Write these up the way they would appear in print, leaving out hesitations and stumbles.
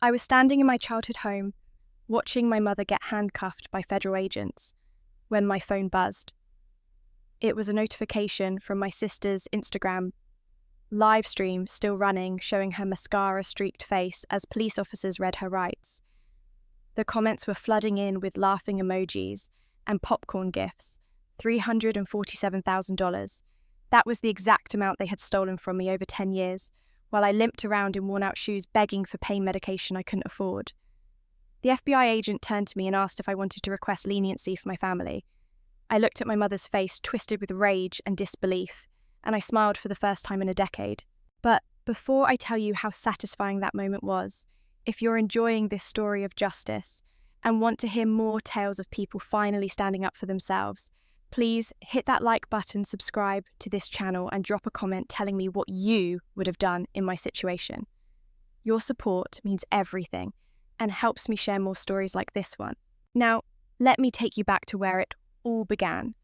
I was standing in my childhood home, watching my mother get handcuffed by federal agents, when my phone buzzed. It was a notification from my sister's Instagram live stream still running, showing her mascara-streaked face as police officers read her rights. The comments were flooding in with laughing emojis and popcorn gifts. $347,000. That was the exact amount they had stolen from me over 10 years, while I limped around in worn-out shoes begging for pain medication I couldn't afford. The FBI agent turned to me and asked if I wanted to request leniency for my family. I looked at my mother's face, twisted with rage and disbelief, and I smiled for the first time in a decade. But before I tell you how satisfying that moment was, if you're enjoying this story of justice and want to hear more tales of people finally standing up for themselves, please hit that like button, subscribe to this channel, and drop a comment telling me what you would have done in my situation. Your support means everything and helps me share more stories like this one. Now, let me take you back to where it all began.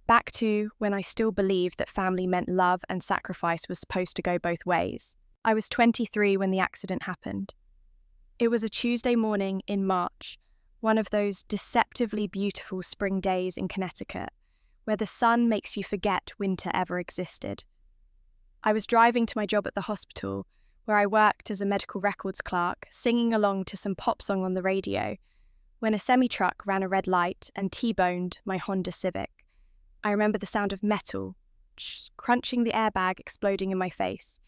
Back to when I still believed that family meant love and sacrifice was supposed to go both ways. I was 23 when the accident happened. It was a Tuesday morning in March, one of those deceptively beautiful spring days in Connecticut, where the sun makes you forget winter ever existed. I was driving to my job at the hospital, where I worked as a medical records clerk, singing along to some pop song on the radio, when a semi-truck ran a red light and T-boned my Honda Civic. I remember the sound of metal crunching, the airbag exploding in my face,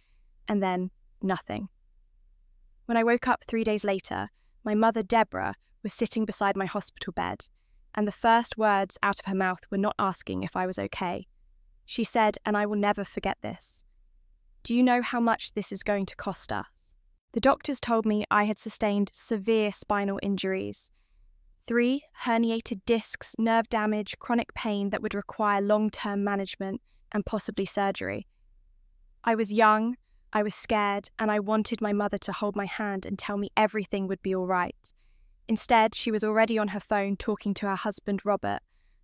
and then nothing. When I woke up 3 days later, my mother, Deborah, was sitting beside my hospital bed, and the first words out of her mouth were not asking if I was okay. She said, and I will never forget this, "Do you know how much this is going to cost us?" The doctors told me I had sustained severe spinal injuries. 3 herniated discs, nerve damage, chronic pain that would require long-term management and possibly surgery. I was young, I was scared, and I wanted my mother to hold my hand and tell me everything would be all right. Instead, she was already on her phone talking to her husband, Robert,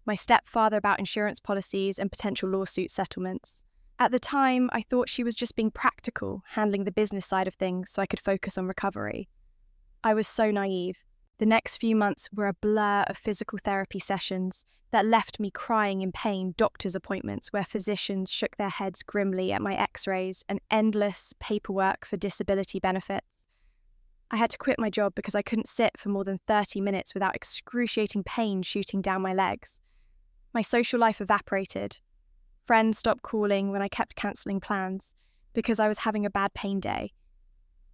my stepfather, about insurance policies and potential lawsuit settlements. At the time, I thought she was just being practical, handling the business side of things so I could focus on recovery. I was so naive. The next few months were a blur of physical therapy sessions that left me crying in pain, doctor's appointments where physicians shook their heads grimly at my x-rays, and endless paperwork for disability benefits. I had to quit my job because I couldn't sit for more than 30 minutes without excruciating pain shooting down my legs. My social life evaporated. Friends stopped calling when I kept cancelling plans because I was having a bad pain day.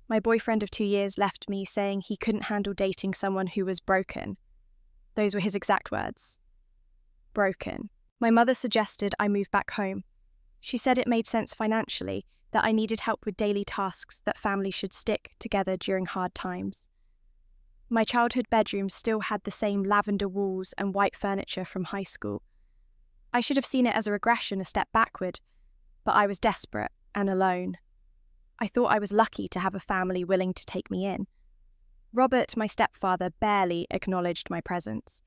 My boyfriend of 2 years left me saying he couldn't handle dating someone who was broken. Those were his exact words. Broken. My mother suggested I move back home. She said it made sense financially, that I needed help with daily tasks, that families should stick together during hard times. My childhood bedroom still had the same lavender walls and white furniture from high school. I should have seen it as a regression, a step backward, but I was desperate and alone. I thought I was lucky to have a family willing to take me in. Robert, my stepfather, barely acknowledged my presence.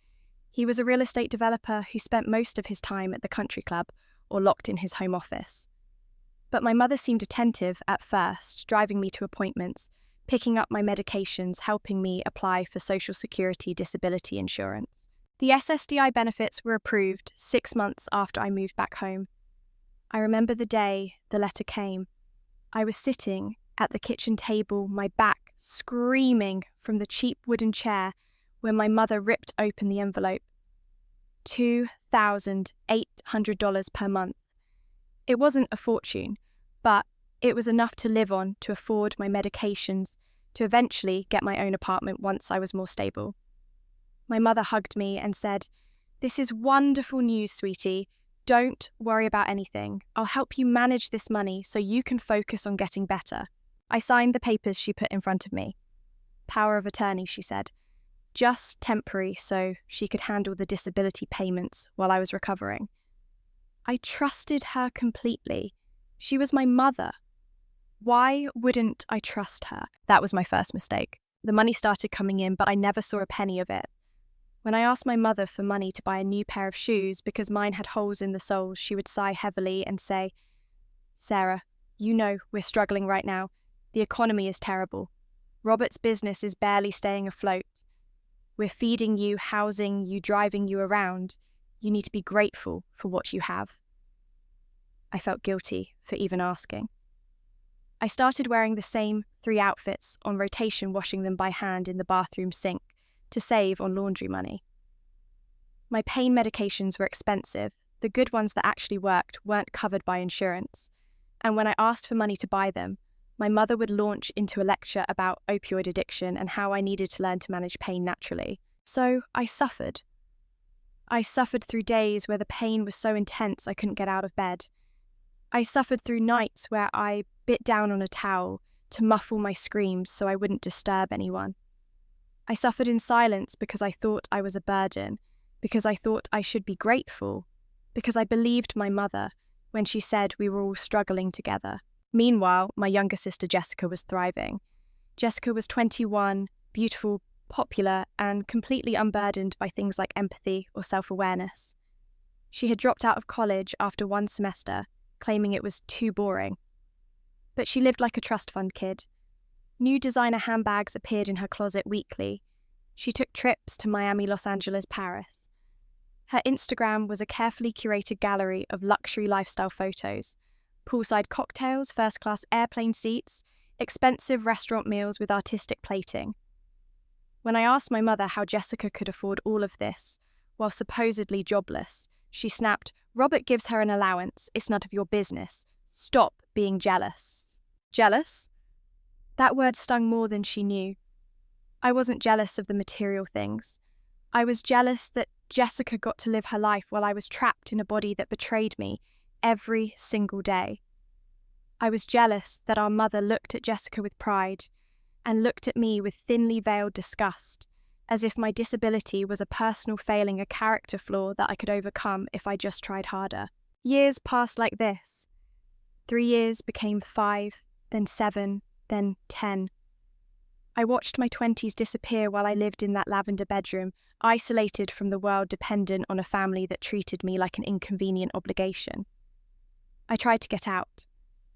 He was a real estate developer who spent most of his time at the country club or locked in his home office. But my mother seemed attentive at first, driving me to appointments, picking up my medications, helping me apply for Social Security disability insurance. The SSDI benefits were approved 6 months after I moved back home. I remember the day the letter came. I was sitting at the kitchen table, my back screaming from the cheap wooden chair when my mother ripped open the envelope. $2,800 per month. It wasn't a fortune, but it was enough to live on, to afford my medications, to eventually get my own apartment once I was more stable. My mother hugged me and said, "This is wonderful news, sweetie. Don't worry about anything. I'll help you manage this money so you can focus on getting better." I signed the papers she put in front of me. Power of attorney, she said. Just temporary so she could handle the disability payments while I was recovering. I trusted her completely. She was my mother. Why wouldn't I trust her? That was my first mistake. The money started coming in, but I never saw a penny of it. When I asked my mother for money to buy a new pair of shoes because mine had holes in the soles, she would sigh heavily and say, "Sarah, you know we're struggling right now. The economy is terrible." Robert's business is barely staying afloat. We're feeding you, housing you, driving you around. You need to be grateful for what you have." I felt guilty for even asking. I started wearing the same 3 outfits on rotation, washing them by hand in the bathroom sink to save on laundry money. My pain medications were expensive. The good ones that actually worked weren't covered by insurance. And when I asked for money to buy them, my mother would launch into a lecture about opioid addiction and how I needed to learn to manage pain naturally. So I suffered. I suffered through days where the pain was so intense I couldn't get out of bed. I suffered through nights where I bit down on a towel to muffle my screams so I wouldn't disturb anyone. I suffered in silence because I thought I was a burden, because I thought I should be grateful, because I believed my mother when she said we were all struggling together. Meanwhile, my younger sister Jessica was thriving. Jessica was 21, beautiful, popular, and completely unburdened by things like empathy or self-awareness. She had dropped out of college after 1 semester, claiming it was too boring. But she lived like a trust fund kid. New designer handbags appeared in her closet weekly. She took trips to Miami, Los Angeles, Paris. Her Instagram was a carefully curated gallery of luxury lifestyle photos, poolside cocktails, first-class airplane seats, expensive restaurant meals with artistic plating. When I asked my mother how Jessica could afford all of this, while supposedly jobless, she snapped, "Robert gives her an allowance. It's none of your business. Stop being jealous." Jealous? That word stung more than she knew. I wasn't jealous of the material things. I was jealous that Jessica got to live her life while I was trapped in a body that betrayed me every single day. I was jealous that our mother looked at Jessica with pride and looked at me with thinly veiled disgust, as if my disability was a personal failing, a character flaw that I could overcome if I just tried harder. Years passed like this. 3 years became 5, then 7, then 10. I watched my 20s disappear while I lived in that lavender bedroom, isolated from the world, dependent on a family that treated me like an inconvenient obligation. I tried to get out.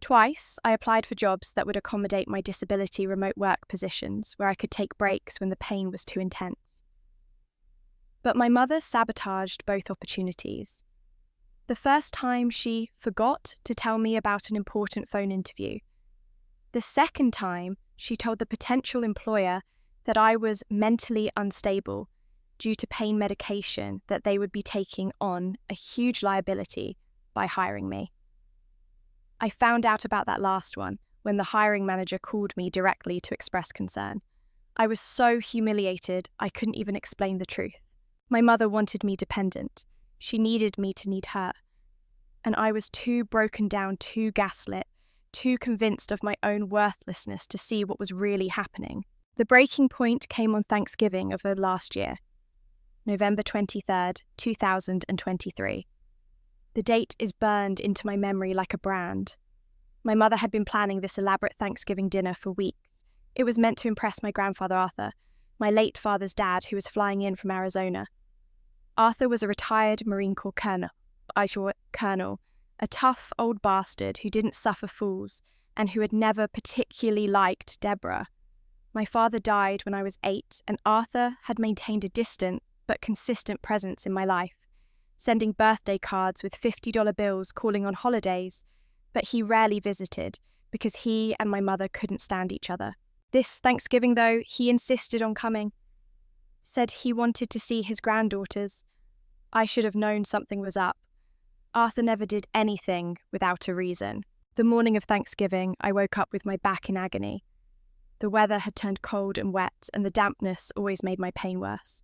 Twice, I applied for jobs that would accommodate my disability, remote work positions, where I could take breaks when the pain was too intense. But my mother sabotaged both opportunities. The first time, she forgot to tell me about an important phone interview. The second time, she told the potential employer that I was mentally unstable due to pain medication, that they would be taking on a huge liability by hiring me. I found out about that last one when the hiring manager called me directly to express concern. I was so humiliated I couldn't even explain the truth. My mother wanted me dependent. She needed me to need her. And I was too broken down, too gaslit, too convinced of my own worthlessness to see what was really happening. The breaking point came on Thanksgiving of last year, November 23rd, 2023. The date is burned into my memory like a brand. My mother had been planning this elaborate Thanksgiving dinner for weeks. It was meant to impress my grandfather Arthur, my late father's dad, who was flying in from Arizona. Arthur was a retired Marine Corps colonel, a tough old bastard who didn't suffer fools and who had never particularly liked Deborah. My father died when I was 8, and Arthur had maintained a distant but consistent presence in my life, sending birthday cards with $50 bills, calling on holidays, but he rarely visited because he and my mother couldn't stand each other. This Thanksgiving, though, he insisted on coming. Said he wanted to see his granddaughters. I should have known something was up. Arthur never did anything without a reason. The morning of Thanksgiving, I woke up with my back in agony. The weather had turned cold and wet, and the dampness always made my pain worse.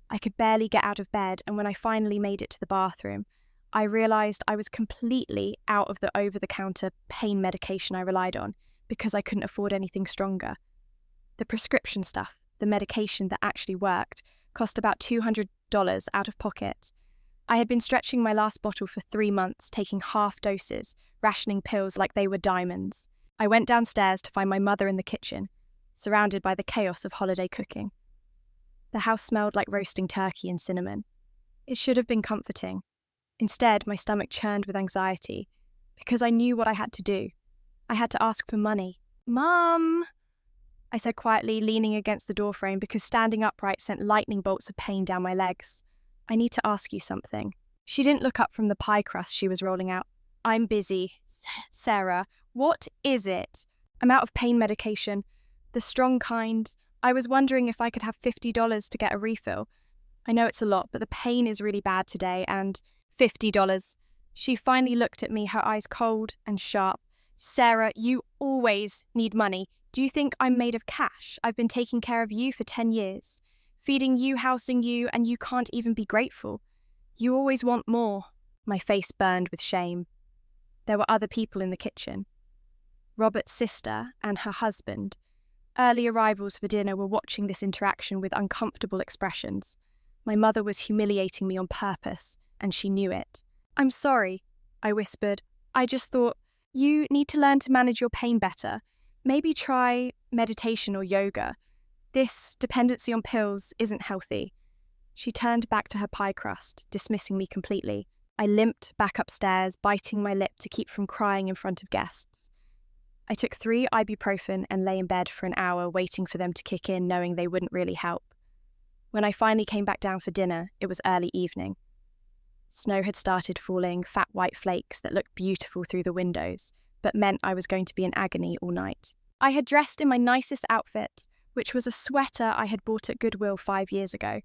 I could barely get out of bed, and when I finally made it to the bathroom, I realised I was completely out of the over-the-counter pain medication I relied on because I couldn't afford anything stronger. The prescription stuff, the medication that actually worked, cost about $200 out of pocket. I had been stretching my last bottle for 3 months, taking half doses, rationing pills like they were diamonds. I went downstairs to find my mother in the kitchen, surrounded by the chaos of holiday cooking. The house smelled like roasting turkey and cinnamon. It should have been comforting. Instead, my stomach churned with anxiety, because I knew what I had to do. I had to ask for money. "Mum!" I said quietly, leaning against the doorframe because standing upright sent lightning bolts of pain down my legs. I need to ask you something. She didn't look up from the pie crust she was rolling out. I'm busy. Sarah, what is it? I'm out of pain medication. The strong kind. I was wondering if I could have $50 to get a refill. I know it's a lot, but the pain is really bad today, and $50. She finally looked at me, her eyes cold and sharp. Sarah, you always need money. Do you think I'm made of cash? I've been taking care of you for 10 years. Feeding you, housing you, and you can't even be grateful. You always want more. My face burned with shame. There were other people in the kitchen. Robert's sister and her husband. Early arrivals for dinner were watching this interaction with uncomfortable expressions. My mother was humiliating me on purpose, and she knew it. I'm sorry, I whispered. I just thought, you need to learn to manage your pain better. Maybe try meditation or yoga. This dependency on pills isn't healthy. She turned back to her pie crust, dismissing me completely. I limped back upstairs, biting my lip to keep from crying in front of guests. I took 3 ibuprofen and lay in bed for an hour, waiting for them to kick in, knowing they wouldn't really help. When I finally came back down for dinner, it was early evening. Snow had started falling, fat white flakes that looked beautiful through the windows, but meant I was going to be in agony all night. I had dressed in my nicest outfit, which was a sweater I had bought at Goodwill 5 years ago,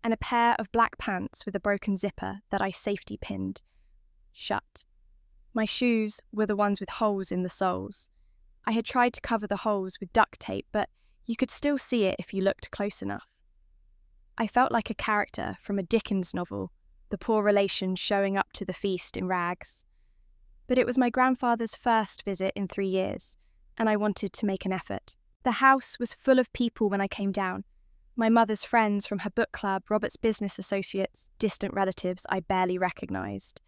and a pair of black pants with a broken zipper that I safety pinned shut. My shoes were the ones with holes in the soles. I had tried to cover the holes with duct tape, but you could still see it if you looked close enough. I felt like a character from a Dickens novel, the poor relation showing up to the feast in rags. But it was my grandfather's first visit in 3 years, and I wanted to make an effort. The house was full of people when I came down. My mother's friends from her book club, Robert's business associates, distant relatives I barely recognised.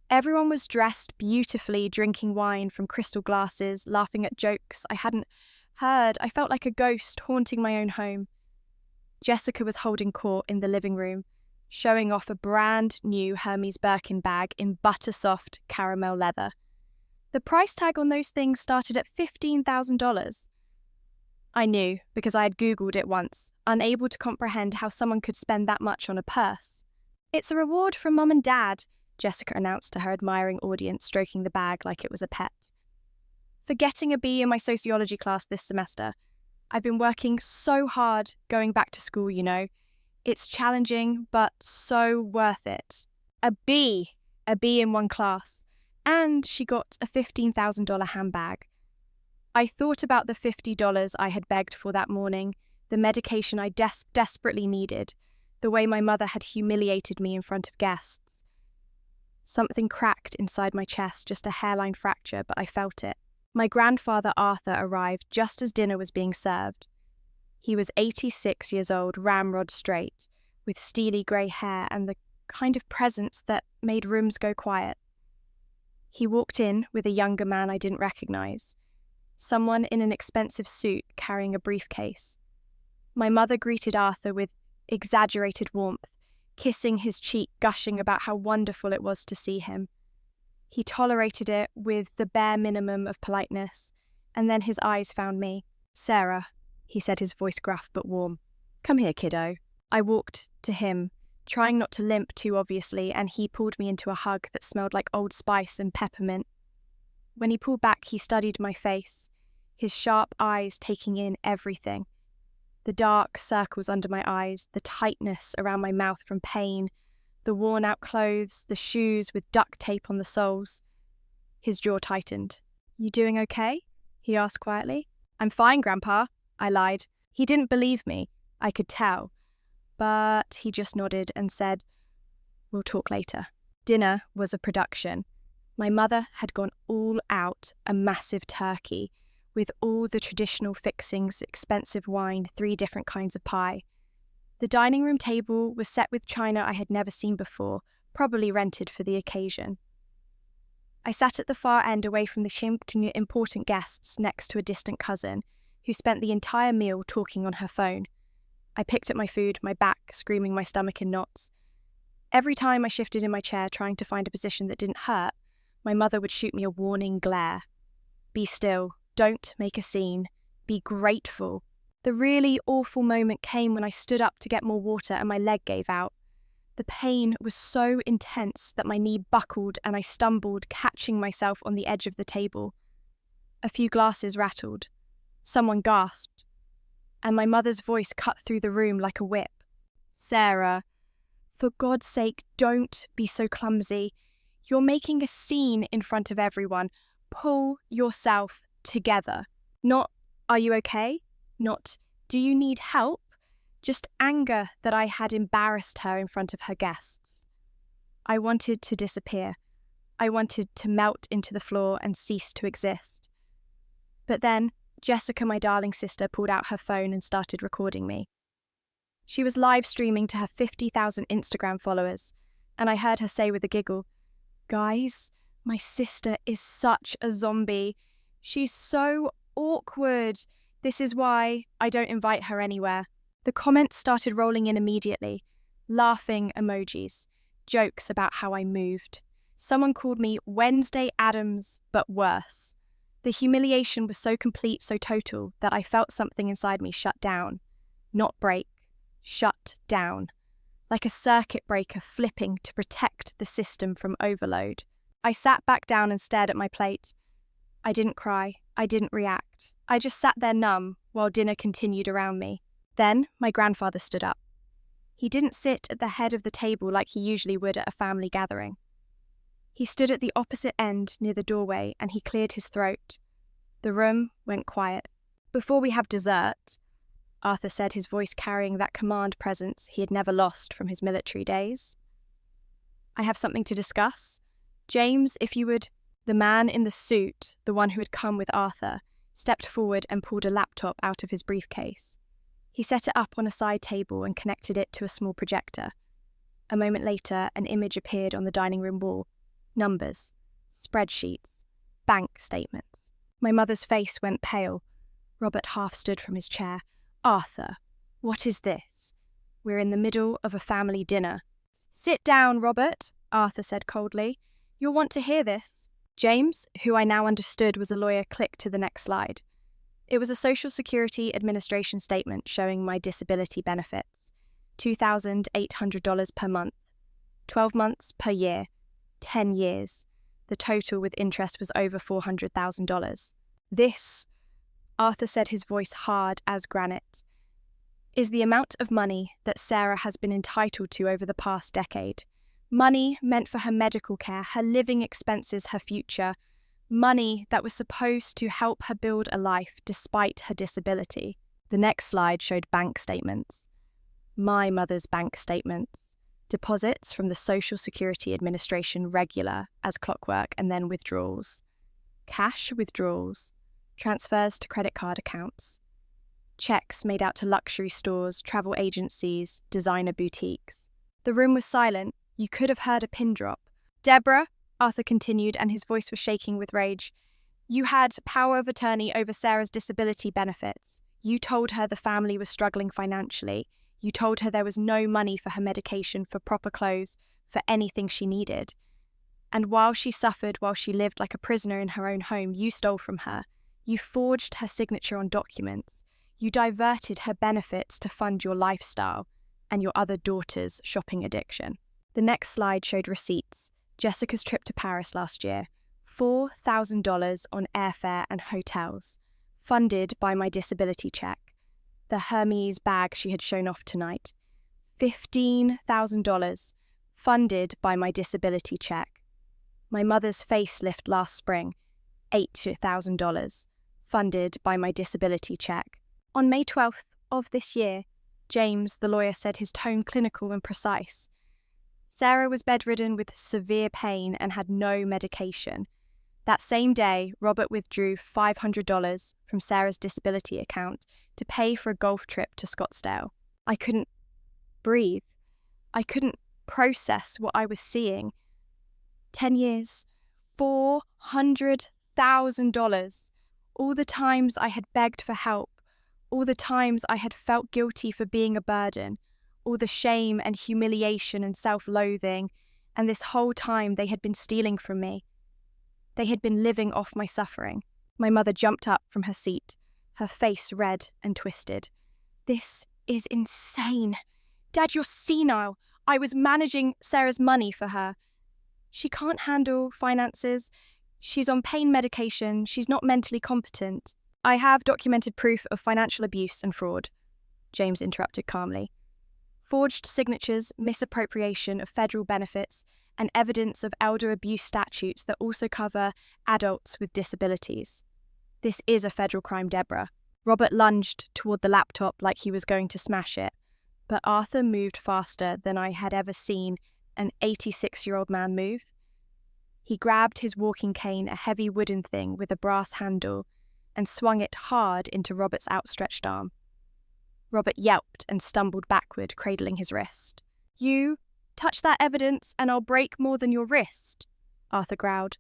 Everyone was dressed beautifully, drinking wine from crystal glasses, laughing at jokes I hadn't heard. I felt like a ghost haunting my own home. Jessica was holding court in the living room, showing off a brand new Hermes Birkin bag in butter-soft caramel leather. The price tag on those things started at $15,000. I knew because I had Googled it once, unable to comprehend how someone could spend that much on a purse. It's a reward from Mum and Dad, Jessica announced to her admiring audience, stroking the bag like it was a pet. For getting a B in my sociology class this semester. I've been working so hard going back to school, you know. It's challenging, but so worth it. A B in one class. And she got a $15,000 handbag. I thought about the $50 I had begged for that morning, the medication I desperately needed, the way my mother had humiliated me in front of guests. Something cracked inside my chest, just a hairline fracture, but I felt it. My grandfather Arthur arrived just as dinner was being served. He was 86 years old, ramrod straight, with steely grey hair and the kind of presence that made rooms go quiet. He walked in with a younger man I didn't recognise, someone in an expensive suit carrying a briefcase. My mother greeted Arthur with exaggerated warmth, kissing his cheek, gushing about how wonderful it was to see him. He tolerated it with the bare minimum of politeness, and then his eyes found me. Sarah, he said, his voice gruff but warm. Come here, kiddo. I walked to him, trying not to limp too obviously, and he pulled me into a hug that smelled like Old Spice and peppermint. When he pulled back, he studied my face, his sharp eyes taking in everything. The dark circles under my eyes, the tightness around my mouth from pain, the worn-out clothes, the shoes with duct tape on the soles. His jaw tightened. You doing okay? He asked quietly. I'm fine, Grandpa, I lied. He didn't believe me, I could tell. But he just nodded and said, we'll talk later. Dinner was a production. My mother had gone all out, a massive turkey, with all the traditional fixings, expensive wine, 3 different kinds of pie. The dining room table was set with china I had never seen before, probably rented for the occasion. I sat at the far end away from the important guests next to a distant cousin, who spent the entire meal talking on her phone. I picked at my food, my back screaming, my stomach in knots. Every time I shifted in my chair trying to find a position that didn't hurt, my mother would shoot me a warning glare. Be still, don't make a scene, be grateful. The really awful moment came when I stood up to get more water and my leg gave out. The pain was so intense that my knee buckled and I stumbled, catching myself on the edge of the table. A few glasses rattled. Someone gasped, and my mother's voice cut through the room like a whip. "Sarah, for God's sake, don't be so clumsy. You're making a scene in front of everyone. Pull yourself together." Not, "Are you okay?" Not, "Do you need help?" Just anger that I had embarrassed her in front of her guests. I wanted to disappear. I wanted to melt into the floor and cease to exist. But then, Jessica, my darling sister, pulled out her phone and started recording me. She was live streaming to her 50,000 Instagram followers, and I heard her say with a giggle, "Guys, my sister is such a zombie. She's so awkward. This is why I don't invite her anywhere." The comments started rolling in immediately. Laughing emojis, jokes about how I moved. Someone called me Wednesday Addams, but worse. The humiliation was so complete, so total, that I felt something inside me shut down. Not break, shut down. Like a circuit breaker flipping to protect the system from overload. I sat back down and stared at my plate. I didn't cry. I didn't react. I just sat there numb while dinner continued around me. Then my grandfather stood up. He didn't sit at the head of the table like he usually would at a family gathering. He stood at the opposite end near the doorway and he cleared his throat. The room went quiet. "Before we have dessert," Arthur said, his voice carrying that command presence he had never lost from his military days, "I have something to discuss. James, if you would..." The man in the suit, the one who had come with Arthur, stepped forward and pulled a laptop out of his briefcase. He set it up on a side table and connected it to a small projector. A moment later, an image appeared on the dining room wall. Numbers, spreadsheets, bank statements. My mother's face went pale. Robert half stood from his chair. "Arthur, what is this? We're in the middle of a family dinner." "Sit down, Robert," Arthur said coldly. "You'll want to hear this." James, who I now understood was a lawyer, clicked to the next slide. It was a Social Security Administration statement showing my disability benefits. $2,800 per month. 12 months per year. 10 years. The total with interest was over $400,000. "This," Arthur said, his voice hard as granite, "is the amount of money that Sarah has been entitled to over the past decade. Money meant for her medical care, her living expenses, her future. Money that was supposed to help her build a life despite her disability." The next slide showed bank statements. My mother's bank statements. Deposits from the Social Security Administration regular as clockwork, and then withdrawals. Cash withdrawals. Transfers to credit card accounts. Checks made out to luxury stores, travel agencies, designer boutiques. The room was silent. You could have heard a pin drop. "Deborah," Arthur continued, and his voice was shaking with rage, "you had power of attorney over Sarah's disability benefits. You told her the family was struggling financially. You told her there was no money for her medication, for proper clothes, for anything she needed. And while she suffered, while she lived like a prisoner in her own home, you stole from her. You forged her signature on documents. You diverted her benefits to fund your lifestyle and your other daughter's shopping addiction." The next slide showed receipts. Jessica's trip to Paris last year, $4,000 on airfare and hotels, funded by my disability check. The Hermes bag she had shown off tonight, $15,000, funded by my disability check. My mother's facelift last spring, $8,000, funded by my disability check. On May 12th of this year, James, the lawyer, said, his tone clinical and precise, "Sarah was bedridden with severe pain and had no medication. That same day, Robert withdrew $500 from Sarah's disability account to pay for a golf trip to Scottsdale. I couldn't breathe. I couldn't process what I was seeing. 10 years, $400,000. All the times I had begged for help, all the times I had felt guilty for being a burden, all the shame and humiliation and self-loathing, and this whole time they had been stealing from me. They had been living off my suffering." My mother jumped up from her seat. her face red and twisted. "This is insane. Dad, you're senile. I was managing Sarah's money for her. She can't handle finances. She's on pain medication. She's not mentally competent." "I have documented proof of financial abuse and fraud," James interrupted calmly. "Forged signatures, misappropriation of federal benefits, and evidence of elder abuse statutes that also cover adults with disabilities. This is a federal crime, Deborah." Robert lunged toward the laptop like he was going to smash it, but Arthur moved faster than I had ever seen an 86-year-old man move. He grabbed his walking cane, a heavy wooden thing with a brass handle, and swung it hard into Robert's outstretched arm. Robert yelped and stumbled backward, cradling his wrist. "You touch that evidence and I'll break more than your wrist," Arthur growled.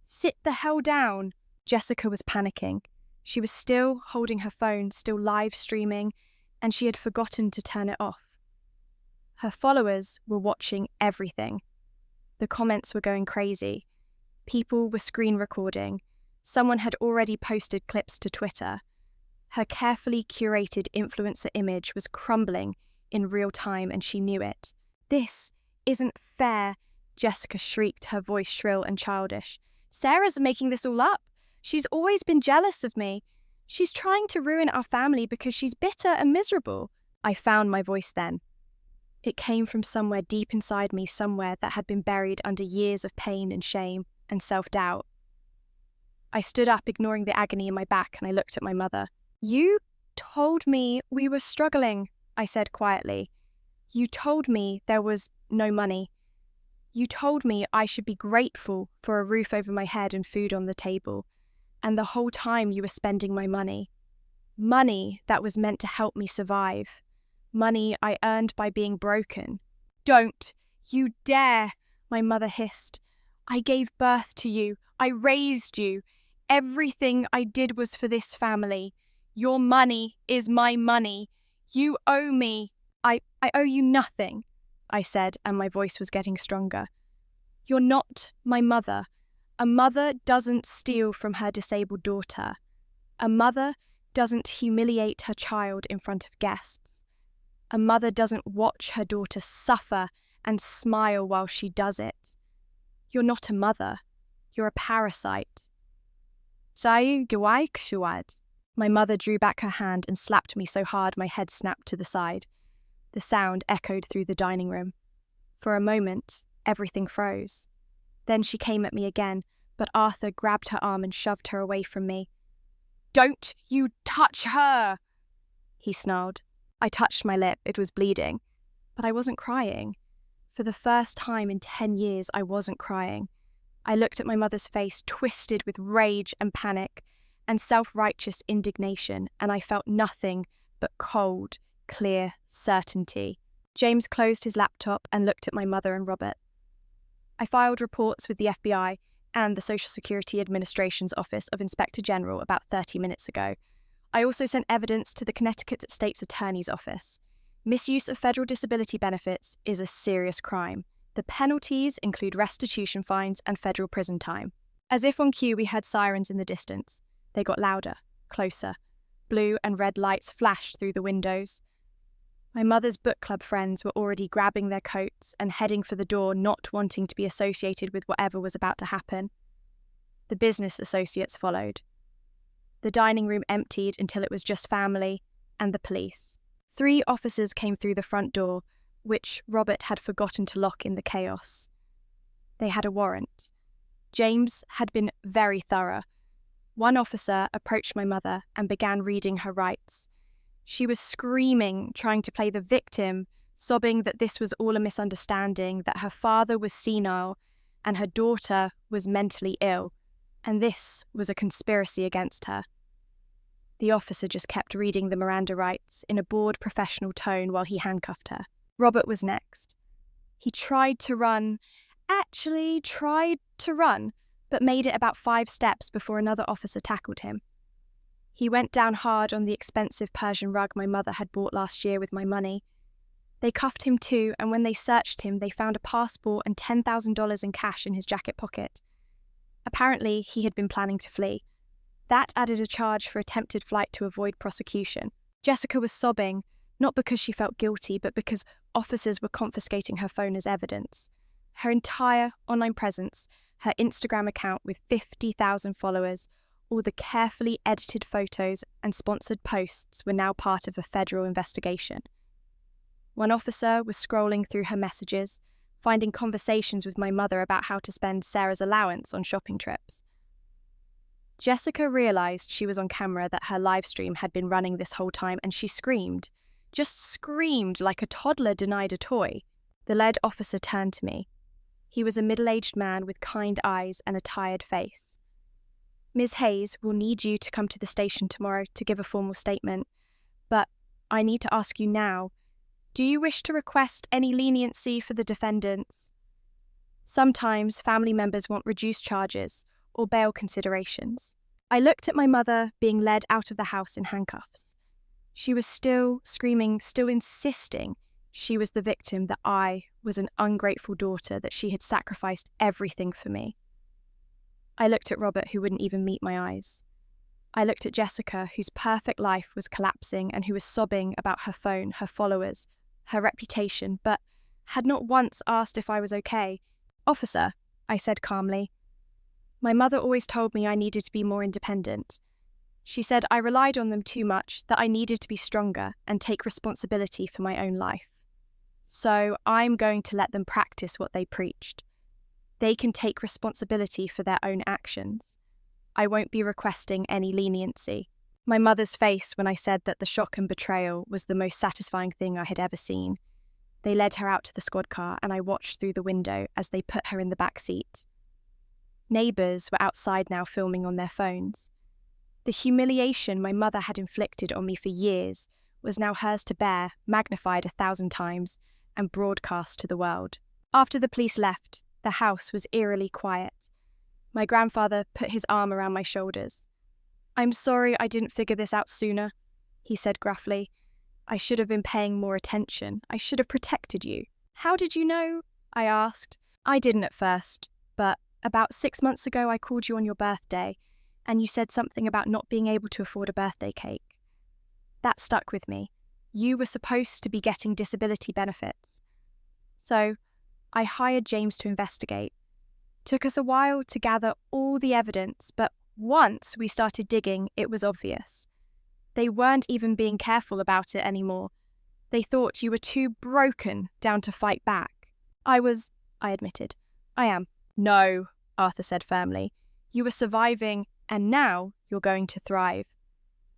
"Sit the hell down." Jessica was panicking. She was still holding her phone, still live streaming, and she had forgotten to turn it off. Her followers were watching everything. The comments were going crazy. People were screen recording. Someone had already posted clips to Twitter. Her carefully curated influencer image was crumbling in real time, and she knew it. "This isn't fair," Jessica shrieked, her voice shrill and childish. "Sarah's making this all up. She's always been jealous of me. She's trying to ruin our family because she's bitter and miserable." I found my voice then. It came from somewhere deep inside me, somewhere that had been buried under years of pain and shame and self-doubt. I stood up, ignoring the agony in my back, and I looked at my mother. "You told me we were struggling," I said quietly. "You told me there was no money. You told me I should be grateful for a roof over my head and food on the table. And the whole time you were spending my money. Money that was meant to help me survive. Money I earned by being broken." "Don't you dare," my mother hissed. "I gave birth to you. I raised you. Everything I did was for this family. Your money is my money. You owe me." I owe you nothing," I said, and my voice was getting stronger. "You're not my mother. A mother doesn't steal from her disabled daughter. A mother doesn't humiliate her child in front of guests. A mother doesn't watch her daughter suffer and smile while she does it. You're not a mother. You're a parasite." "Sai Gwaik Shuad." My mother drew back her hand and slapped me so hard my head snapped to the side. The sound echoed through the dining room. For a moment, everything froze. Then she came at me again, but Arthur grabbed her arm and shoved her away from me. "Don't you touch her!" he snarled. I touched my lip. It was bleeding. But I wasn't crying. For the first time in 10 years, I wasn't crying. I looked at my mother's face, twisted with rage and panic and self-righteous indignation, and I felt nothing but cold, clear certainty. James closed his laptop and looked at my mother and Robert. "I filed reports with the FBI and the Social Security Administration's Office of Inspector General about 30 minutes ago. I also sent evidence to the Connecticut State's Attorney's Office. Misuse of federal disability benefits is a serious crime. The penalties include restitution fines and federal prison time." As if on cue, we heard sirens in the distance. They got louder, closer. Blue and red lights flashed through the windows. My mother's book club friends were already grabbing their coats and heading for the door, not wanting to be associated with whatever was about to happen. The business associates followed. The dining room emptied until it was just family and the police. 3 officers came through the front door, which Robert had forgotten to lock in the chaos. They had a warrant. James had been very thorough. One officer approached my mother and began reading her rights. She was screaming, trying to play the victim, sobbing that this was all a misunderstanding, that her father was senile and her daughter was mentally ill, and this was a conspiracy against her. The officer just kept reading the Miranda rights in a bored professional tone while he handcuffed her. Robert was next. He tried to run, but made it about 5 steps before another officer tackled him. He went down hard on the expensive Persian rug my mother had bought last year with my money. They cuffed him too, and when they searched him, they found a passport and $10,000 in cash in his jacket pocket. Apparently, he had been planning to flee. That added a charge for attempted flight to avoid prosecution. Jessica was sobbing, not because she felt guilty, but because officers were confiscating her phone as evidence. Her entire online presence, her Instagram account with 50,000 followers, all the carefully edited photos and sponsored posts were now part of a federal investigation. One officer was scrolling through her messages, finding conversations with my mother about how to spend Sarah's allowance on shopping trips. Jessica realised she was on camera, that her live stream had been running this whole time, and she screamed. Just screamed like a toddler denied a toy. The lead officer turned to me. He was a middle-aged man with kind eyes and a tired face. "Ms. Hayes will need you to come to the station tomorrow to give a formal statement, but I need to ask you now, do you wish to request any leniency for the defendants? Sometimes family members want reduced charges or bail considerations." I looked at my mother being led out of the house in handcuffs. She was still screaming, still insisting she was the victim, that I was an ungrateful daughter, that she had sacrificed everything for me. I looked at Robert, who wouldn't even meet my eyes. I looked at Jessica, whose perfect life was collapsing and who was sobbing about her phone, her followers, her reputation, but had not once asked if I was okay. "Officer," I said calmly. My mother always told me I needed to be more independent. She said I relied on them too much, that I needed to be stronger and take responsibility for my own life. So I'm going to let them practice what they preached. They can take responsibility for their own actions. I won't be requesting any leniency. My mother's face when I said that the shock and betrayal was the most satisfying thing I had ever seen. They led her out to the squad car, and I watched through the window as they put her in the back seat. Neighbours were outside now, filming on their phones. The humiliation my mother had inflicted on me for years was now hers to bear, magnified 1,000 times, and broadcast to the world. After the police left, the house was eerily quiet. My grandfather put his arm around my shoulders. "I'm sorry I didn't figure this out sooner," he said gruffly. "I should have been paying more attention. I should have protected you." "How did you know?" I asked. "I didn't at first, but about 6 months ago I called you on your birthday, and you said something about not being able to afford a birthday cake. That stuck with me. You were supposed to be getting disability benefits. So I hired James to investigate. Took us a while to gather all the evidence, but once we started digging, it was obvious. They weren't even being careful about it anymore. They thought you were too broken down to fight back." I admitted. "I am." "No," Arthur said firmly. "You were surviving, and now you're going to thrive.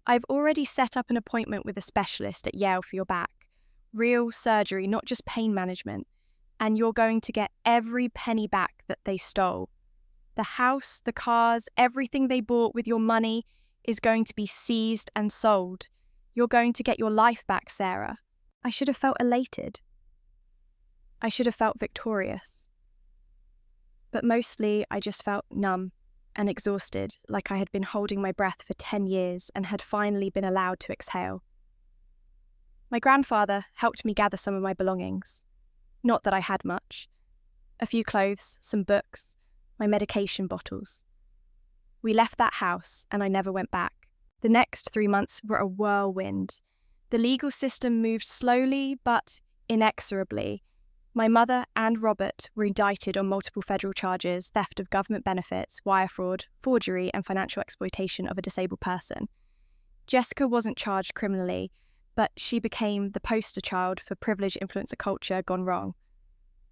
I've already set up an appointment with a specialist at Yale for your back. Real surgery, not just pain management. And you're going to get every penny back that they stole. The house, the cars, everything they bought with your money is going to be seized and sold. You're going to get your life back, Sarah." I should have felt elated. I should have felt victorious. But mostly I just felt numb and exhausted, like I had been holding my breath for 10 years and had finally been allowed to exhale. My grandfather helped me gather some of my belongings. Not that I had much. A few clothes, some books, my medication bottles. We left that house and I never went back. The next 3 months were a whirlwind. The legal system moved slowly but inexorably. My mother and Robert were indicted on multiple federal charges: theft of government benefits, wire fraud, forgery, and financial exploitation of a disabled person. Jessica wasn't charged criminally, but she became the poster child for privilege influencer culture gone wrong.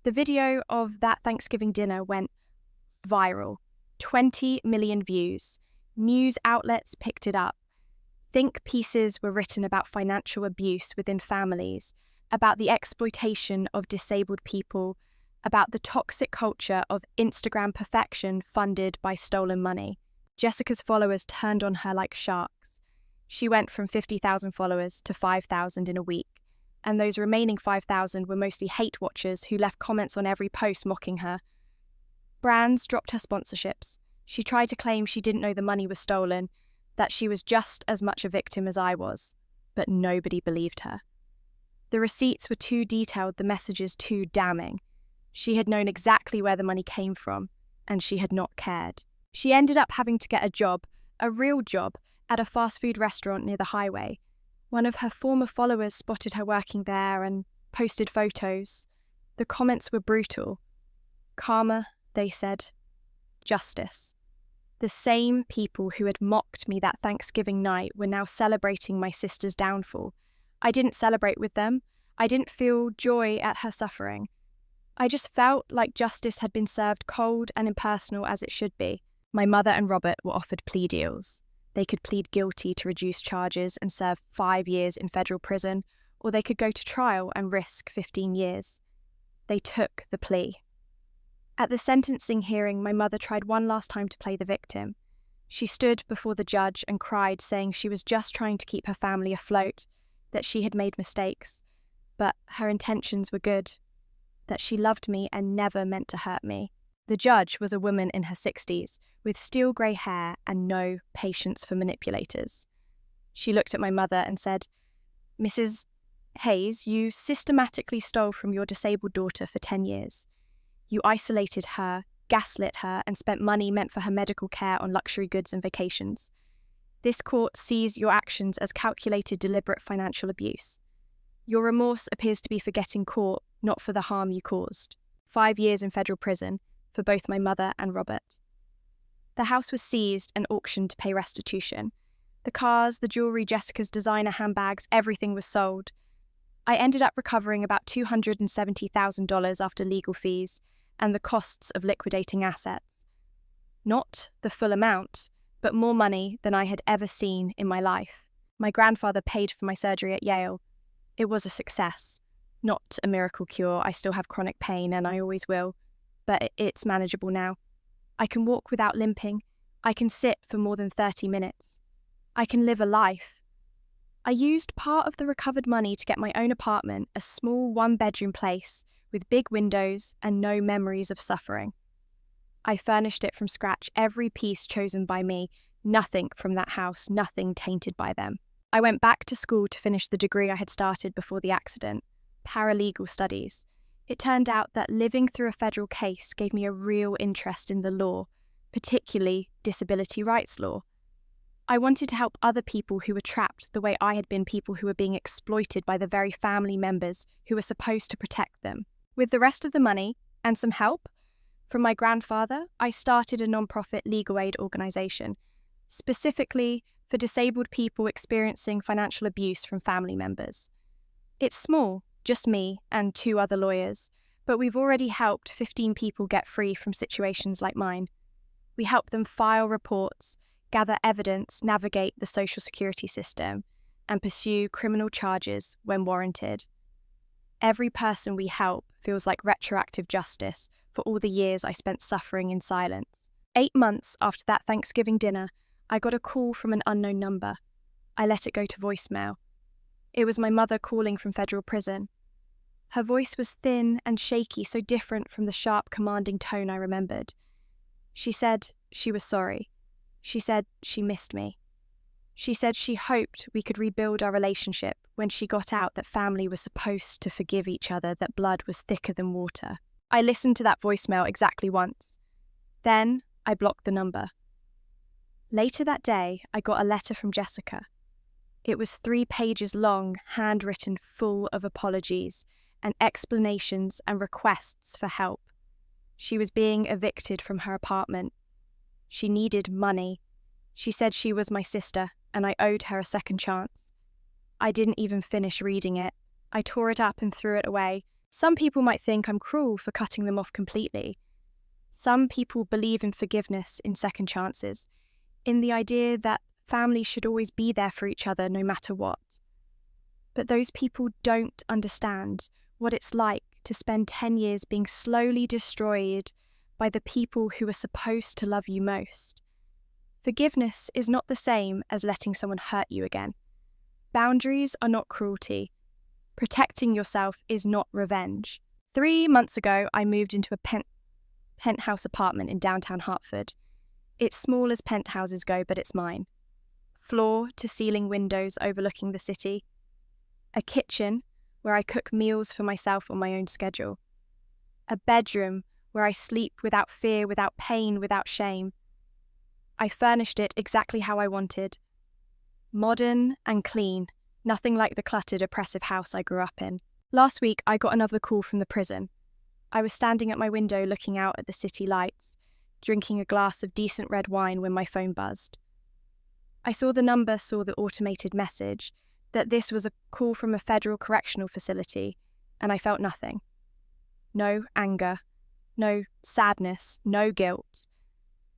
The video of that Thanksgiving dinner went viral. 20 million views. News outlets picked it up. Think pieces were written about financial abuse within families, about the exploitation of disabled people, about the toxic culture of Instagram perfection funded by stolen money. Jessica's followers turned on her like sharks. She went from 50,000 followers to 5,000 in a week, and those remaining 5,000 were mostly hate watchers who left comments on every post mocking her. Brands dropped her sponsorships. She tried to claim she didn't know the money was stolen, that she was just as much a victim as I was, but nobody believed her. The receipts were too detailed, the messages too damning. She had known exactly where the money came from, and she had not cared. She ended up having to get a job, a real job at a fast food restaurant near the highway. One of her former followers spotted her working there and posted photos. The comments were brutal. Karma, they said. Justice. The same people who had mocked me that Thanksgiving night were now celebrating my sister's downfall. I didn't celebrate with them. I didn't feel joy at her suffering. I just felt like justice had been served cold and impersonal as it should be. My mother and Robert were offered plea deals. They could plead guilty to reduce charges and serve 5 years in federal prison, or they could go to trial and risk 15 years. They took the plea. At the sentencing hearing, my mother tried one last time to play the victim. She stood before the judge and cried, saying she was just trying to keep her family afloat, that she had made mistakes, but her intentions were good, that she loved me and never meant to hurt me. The judge was a woman in her 60s, with steel grey hair and no patience for manipulators. She looked at my mother and said, "Mrs. Hayes, you systematically stole from your disabled daughter for 10 years. You isolated her, gaslit her, and spent money meant for her medical care on luxury goods and vacations. This court sees your actions as calculated, deliberate financial abuse. Your remorse appears to be for getting caught, not for the harm you caused. 5 years in federal prison for both my mother and Robert." The house was seized and auctioned to pay restitution. The cars, the jewellery, Jessica's designer handbags, everything was sold. I ended up recovering about $270,000 after legal fees and the costs of liquidating assets. Not the full amount, but more money than I had ever seen in my life. My grandfather paid for my surgery at Yale. It was a success. Not a miracle cure. I still have chronic pain and I always will, but it's manageable now. I can walk without limping. I can sit for more than 30 minutes. I can live a life. I used part of the recovered money to get my own apartment, a small one-bedroom place with big windows and no memories of suffering. I furnished it from scratch, every piece chosen by me, nothing from that house, nothing tainted by them. I went back to school to finish the degree I had started before the accident, paralegal studies. It turned out that living through a federal case gave me a real interest in the law, particularly disability rights law. I wanted to help other people who were trapped the way I had been people who were being exploited by the very family members who were supposed to protect them. With the rest of the money and some help from my grandfather, I started a non-profit legal aid organisation, specifically for disabled people experiencing financial abuse from family members. It's small, just me and 2 other lawyers, but we've already helped 15 people get free from situations like mine. We help them file reports, gather evidence, navigate the social security system, and pursue criminal charges when warranted. Every person we help feels like retroactive justice for all the years I spent suffering in silence. 8 months after that Thanksgiving dinner, I got a call from an unknown number. I let it go to voicemail. It was my mother calling from federal prison. Her voice was thin and shaky, so different from the sharp, commanding tone I remembered. She said she was sorry. She said she missed me. She said she hoped we could rebuild our relationship when she got out that family was supposed to forgive each other, that blood was thicker than water. I listened to that voicemail exactly once. Then I blocked the number. Later that day, I got a letter from Jessica. It was 3 pages long, handwritten, full of apologies and explanations and requests for help. She was being evicted from her apartment. She needed money. She said she was my sister and I owed her a second chance. I didn't even finish reading it. I tore it up and threw it away. Some people might think I'm cruel for cutting them off completely. Some people believe in forgiveness, in second chances, in the idea that families should always be there for each other no matter what. But those people don't understand what it's like to spend 10 years being slowly destroyed by the people who are supposed to love you most. Forgiveness is not the same as letting someone hurt you again. Boundaries are not cruelty. Protecting yourself is not revenge. 3 months ago, I moved into a penthouse apartment in downtown Hartford. It's small as penthouses go, but it's mine. Floor-to-ceiling windows overlooking the city. A kitchen where I cook meals for myself on my own schedule. A bedroom where I sleep without fear, without pain, without shame. I furnished it exactly how I wanted. Modern and clean, nothing like the cluttered, oppressive house I grew up in. Last week, I got another call from the prison. I was standing at my window looking out at the city lights, drinking a glass of decent red wine when my phone buzzed. I saw the number, saw the automated message, that this was a call from a federal correctional facility, and I felt nothing. No anger, no sadness, no guilt.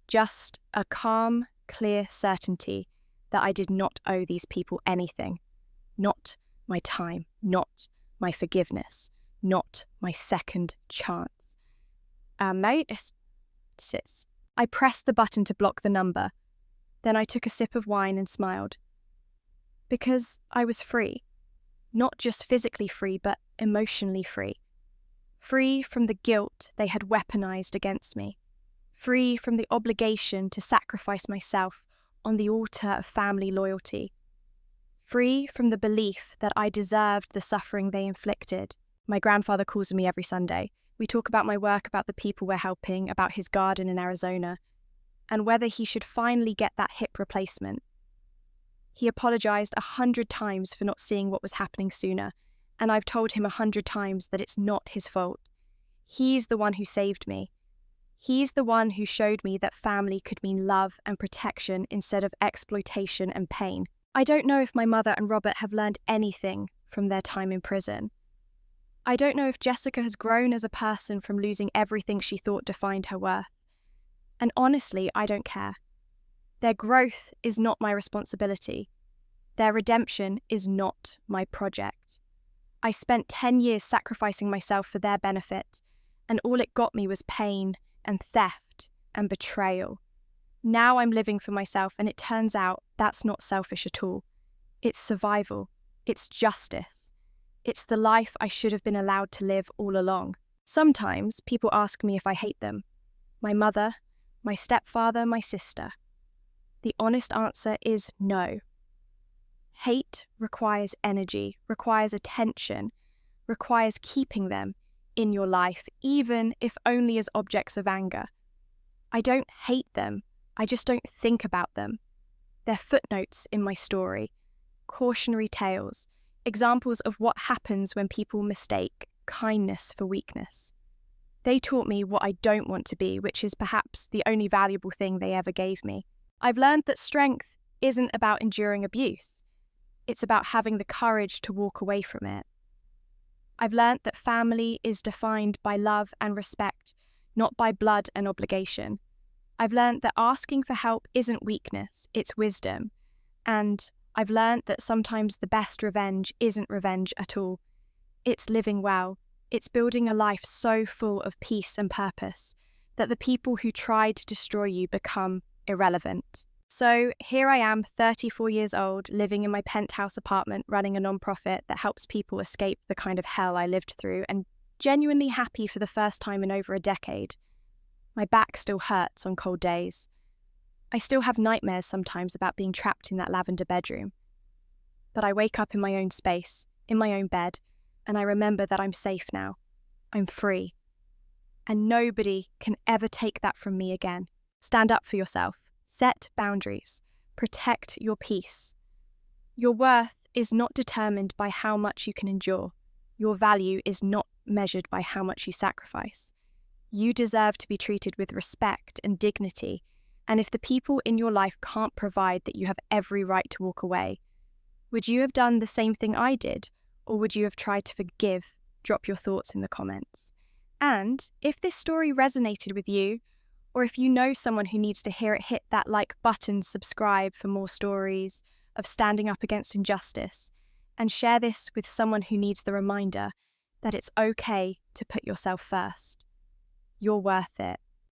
Just a calm, clear certainty that I did not owe these people anything. Not my time, not my forgiveness, not my second chance. Mate, it's. I pressed the button to block the number. Then I took a sip of wine and smiled. Because I was free. Not just physically free, but emotionally free. Free from the guilt they had weaponized against me. Free from the obligation to sacrifice myself on the altar of family loyalty. Free from the belief that I deserved the suffering they inflicted. My grandfather calls me every Sunday. We talk about my work, about the people we're helping, about his garden in Arizona, and whether he should finally get that hip replacement. He apologized 100 times for not seeing what was happening sooner, and I've told him 100 times that it's not his fault. He's the one who saved me. He's the one who showed me that family could mean love and protection instead of exploitation and pain. I don't know if my mother and Robert have learned anything from their time in prison. I don't know if Jessica has grown as a person from losing everything she thought defined her worth. And honestly, I don't care. Their growth is not my responsibility. Their redemption is not my project. I spent 10 years sacrificing myself for their benefit, and all it got me was pain and theft and betrayal. Now I'm living for myself, and it turns out that's not selfish at all. It's survival. It's justice. It's the life I should have been allowed to live all along. Sometimes people ask me if I hate them. My mother, my stepfather, my sister. The honest answer is no. Hate requires energy, requires attention, requires keeping them in your life, even if only as objects of anger. I don't hate them, I just don't think about them. They're footnotes in my story, cautionary tales, examples of what happens when people mistake kindness for weakness. They taught me what I don't want to be, which is perhaps the only valuable thing they ever gave me. I've learned that strength isn't about enduring abuse. It's about having the courage to walk away from it. I've learned that family is defined by love and respect, not by blood and obligation. I've learned that asking for help isn't weakness, it's wisdom. And I've learned that sometimes the best revenge isn't revenge at all. It's living well. It's building a life so full of peace and purpose that the people who tried to destroy you become irrelevant. So here I am, 34 years old, living in my penthouse apartment, running a nonprofit that helps people escape the kind of hell I lived through, and genuinely happy for the first time in over a decade. My back still hurts on cold days. I still have nightmares sometimes about being trapped in that lavender bedroom. But I wake up in my own space, in my own bed, and I remember that I'm safe now. I'm free. And nobody can ever take that from me again. Stand up for yourself. Set boundaries. Protect your peace. Your worth is not determined by how much you can endure. Your value is not measured by how much you sacrifice. You deserve to be treated with respect and dignity, and if the people in your life can't provide that, you have every right to walk away. Would you have done the same thing I did, or would you have tried to forgive? Drop your thoughts in the comments. And if this story resonated with you, or if you know someone who needs to hear it, hit that like button, subscribe for more stories of standing up against injustice, and share this with someone who needs the reminder that it's okay to put yourself first. You're worth it.